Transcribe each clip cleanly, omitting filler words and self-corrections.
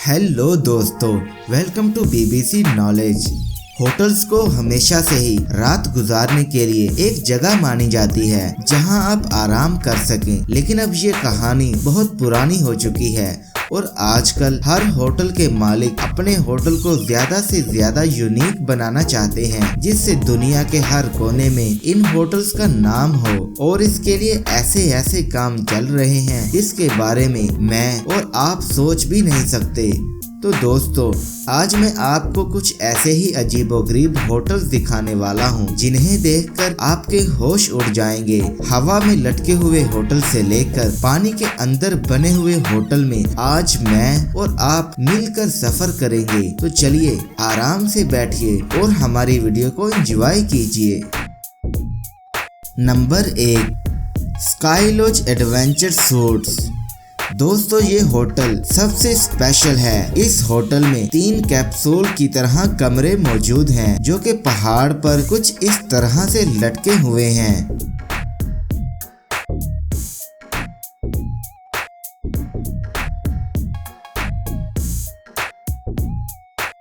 Hello दोस्तों, welcome to BBC knowledge. Hotels को हमेशा से ही रात गुजारने के लिए एक जगह मानी जाती है जहां आप आराम कर सकें, लेकिन अब ये कहानी बहुत पुरानी हो चुकी है और आजकल हर होटल के मालिक अपने होटल को ज्यादा से ज्यादा यूनिक बनाना चाहते हैं, जिससे दुनिया के हर कोने में इन होटल्स का नाम हो। और इसके लिए ऐसे ऐसे काम चल रहे हैं जिसके बारे में मैं और आप सोच भी नहीं सकते। तो दोस्तों, आज मैं आपको कुछ ऐसे ही अजीबोगरीब होटल्स दिखाने वाला हूं जिन्हें देखकर आपके होश उड़ जाएंगे। हवा में लटके हुए होटल से लेकर पानी के अंदर बने हुए होटल में आज मैं और आप मिलकर सफर करेंगे। तो चलिए आराम से बैठिए और हमारी वीडियो को एंजॉय कीजिए। Number 1, Sky Lodge Adventure Suites. दोस्तों, ये होटल सबसे स्पेशल है। इस होटल में 3 कैप्सूल की तरह कमरे मौजूद हैं जो कि पहाड़ पर कुछ इस तरह से लटके हुए हैं।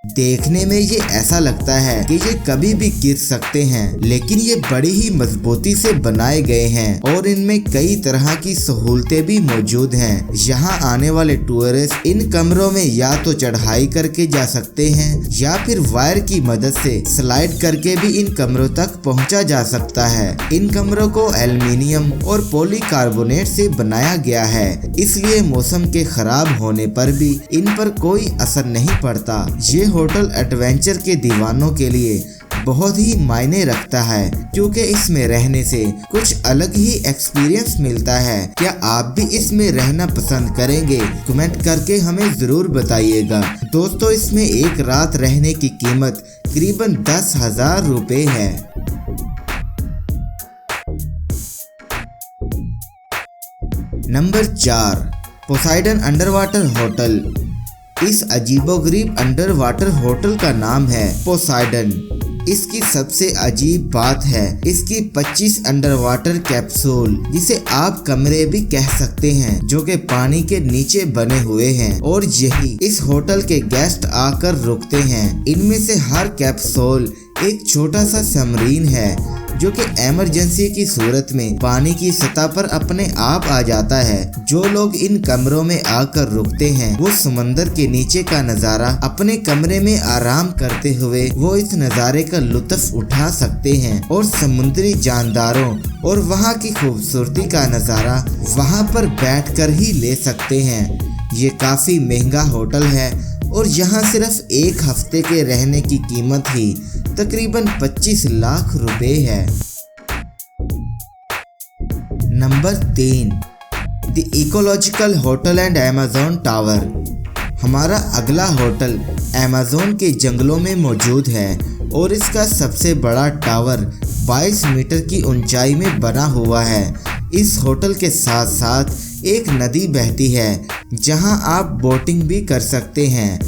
देखने में ये ऐसा लगता है कि ये कभी भी गिर सकते हैं, लेकिन ये बड़ी ही मजबूती से बनाए गए हैं और इनमें कई तरह की सहूलतें भी मौजूद हैं। यहाँ आने वाले टूरिस्ट इन कमरों में या तो चढ़ाई करके जा सकते हैं या फिर वायर की मदद से स्लाइड करके भी इन कमरों तक पहुँचा जा सकता है। इन कमरों को एल्युमिनियम और पॉलीकार्बोनेट से बनाया गया है, इसलिए मौसम के खराब होने पर भी इन पर कोई असर नहीं पड़ता। ये होटल एडवेंचर के दीवानों के लिए बहुत ही मायने रखता है, क्योंकि इसमें रहने से कुछ अलग ही एक्सपीरियंस मिलता है। क्या आप भी इसमें रहना पसंद करेंगे? कमेंट करके हमें जरूर बताइएगा। दोस्तों, इसमें एक रात रहने की कीमत करीबन 10,000 रुपए है। Number 4, Poseidon underwater hotel. इस अजीबोगरीब अंडर वाटर होटल का नाम है पोसाइडन। इसकी सबसे अजीब बात है इसकी 25 अंडर वाटर कैप्सूल, जिसे आप कमरे भी कह सकते हैं, जो कि पानी के नीचे बने हुए हैं और यही इस होटल के गेस्ट आकर रुकते हैं। इनमें से हर कैप्सूल एक छोटा सा सबमरीन है जो कि इमरजेंसी की सूरत में पानी की सतह पर अपने आप आ जाता है। जो लोग इन कमरों में आकर रुकते हैं वो समंदर के नीचे का नज़ारा अपने कमरे में आराम करते हुए वो इस नज़ारे का लुत्फ उठा सकते हैं और समुद्री जानदारों और वहाँ की खूबसूरती का नज़ारा वहाँ पर बैठकर ही ले सकते हैं। ये काफ़ी महंगा होटल है और यहाँ सिर्फ एक हफ्ते के रहने की कीमत ही तकरीबन 25 लाख रुपए है। Number 3, the ecological hotel and Amazon tower. हमारा अगला होटल अमेज़न के जंगलों में मौजूद है और इसका सबसे बड़ा टावर 22 मीटर की ऊंचाई में बना हुआ है। इस होटल के साथ साथ एक नदी बहती है जहां आप बोटिंग भी कर सकते हैं।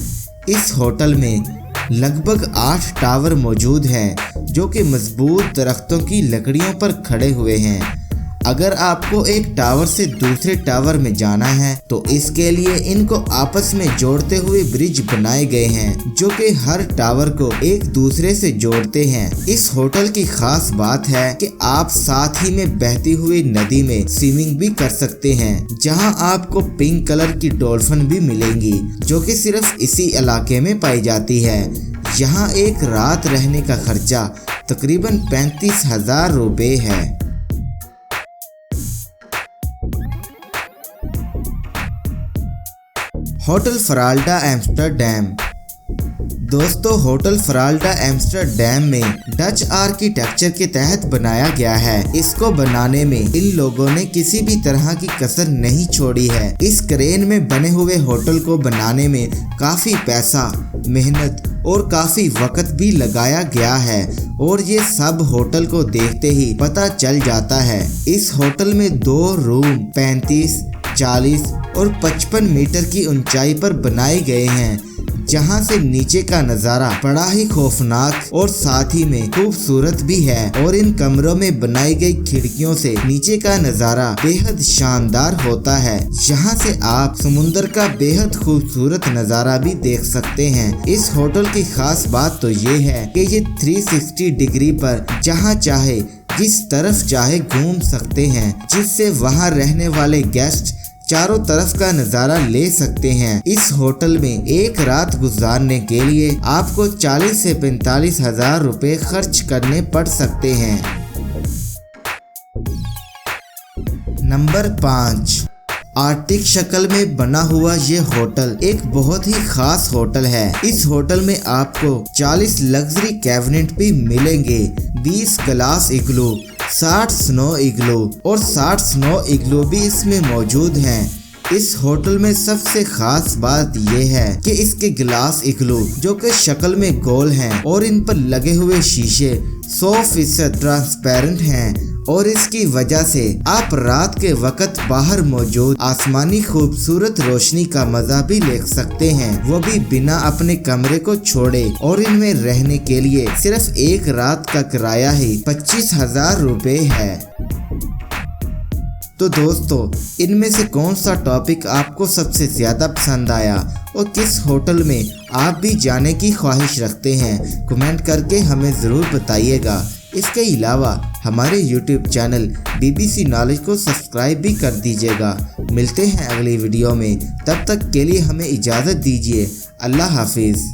इस होटल में लगभग 8 टावर मौजूद हैं जो कि मजबूत दरख्तों की लकड़ियों पर खड़े हुए हैं। अगर आपको एक टावर से दूसरे टावर में जाना है तो इसके लिए इनको आपस में जोड़ते हुए ब्रिज बनाए गए हैं जो कि हर टावर को एक दूसरे से जोड़ते हैं। इस होटल की खास बात है कि आप साथ ही में बहती हुई नदी में स्विमिंग भी कर सकते हैं, जहां आपको पिंक कलर की डॉल्फिन भी मिलेंगी जो कि सिर्फ इसी इलाके में पाई जाती है। यहाँ एक रात रहने का खर्चा तकरीबन 35,000 रुपए है। होटल फराल्टा एम्स्टरडैम। दोस्तों, होटल फराल्टा एम्स्टरडैम में डच आर्किटेक्चर के तहत बनाया गया है। इसको बनाने में इन लोगों ने किसी भी तरह की कसर नहीं छोड़ी है। इस क्रेन में बने हुए होटल को बनाने में काफी पैसा, मेहनत और काफी वक्त भी लगाया गया है और ये सब होटल को देखते ही पता चल जाता है। इस होटल में 2 रूम 35, 40 और 55 मीटर की ऊंचाई पर बनाए गए हैं, जहां से नीचे का नज़ारा बड़ा ही खौफनाक और साथ ही में खूबसूरत भी है। और इन कमरों में बनाई गई खिड़कियों से नीचे का नज़ारा बेहद शानदार होता है। यहाँ से आप समुंदर का बेहद खूबसूरत नज़ारा भी देख सकते हैं। इस होटल की खास बात तो ये है कि ये 360 डिग्री पर जहाँ चाहे जिस तरफ चाहे घूम सकते हैं, जिससे वहाँ रहने वाले गेस्ट चारों तरफ का नज़ारा ले सकते हैं। इस होटल में एक रात गुजारने के लिए आपको 40 से 45 हजार रुपए खर्च करने पड़ सकते हैं। नंबर 5, आर्टिक शक्ल में बना हुआ ये होटल एक बहुत ही खास होटल है। इस होटल में आपको 40 लग्जरी कैबिनेट भी मिलेंगे, 20 ग्लास इग्लू, 60 स्नो इग्लू और 60 स्नो इग्लू भी इसमें मौजूद हैं। इस होटल में सबसे खास बात यह है कि इसके ग्लास इग्लू जो कि शक्ल में गोल हैं और इन पर लगे हुए शीशे 100% ट्रांसपेरेंट हैं और इसकी वजह से आप रात के वक्त बाहर मौजूद आसमानी खूबसूरत रोशनी का मजा भी ले सकते हैं, वो भी बिना अपने कमरे को छोड़े। और इनमें रहने के लिए सिर्फ एक रात का किराया ही 25,000 रुपए है। तो दोस्तों, इनमें से कौन सा टॉपिक आपको सबसे ज़्यादा पसंद आया और किस होटल में आप भी जाने की ख्वाहिश रखते हैं, कमेंट करके हमें ज़रूर बताइएगा। इसके अलावा हमारे YouTube चैनल BBC नॉलेज को सब्सक्राइब भी कर दीजिएगा। मिलते हैं अगली वीडियो में, तब तक के लिए हमें इजाज़त दीजिए। अल्लाह हाफिज़।